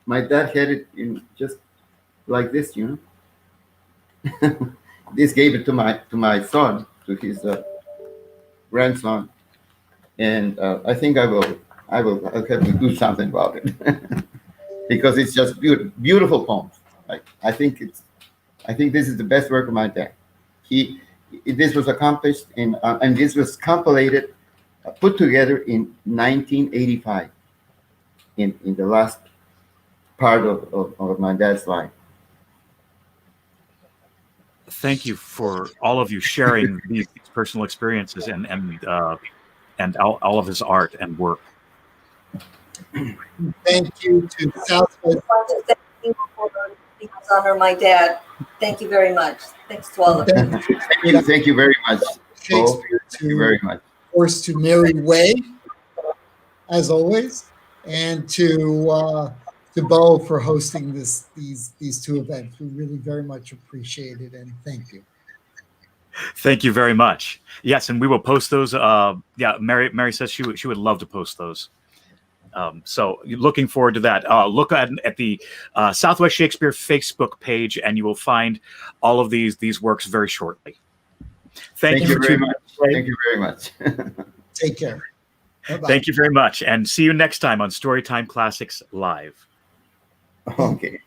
my dad had it in just like this, you know. This gave it to my son, to his grandson, and I think I'll have to do something about it. Because it's just beautiful poems. I think this is the best work of my dad. This was accomplished and this was compilated, put together in 1985, in the last part of my dad's life. Thank you for all of you sharing these personal experiences and all of his art and work. Thank you to Southwest. I want to thank you for honor my dad. Thank you very much. Thanks to all of you. Thank you very much. Shakespeare, thank you very much. Of course, to Mary Way, as always, and to Bo for hosting these two events. We really very much appreciate it, and thank you. Thank you very much. Yes, and we will post those. Yeah, Mary says she would love to post those. So looking forward to that. Look at the Southwest Shakespeare Facebook page, and you will find all of these works very shortly. Thank you very much. Thank you very much. Take care. Bye-bye. Thank you very much, and see you next time on Storytime Classics Live. Okay.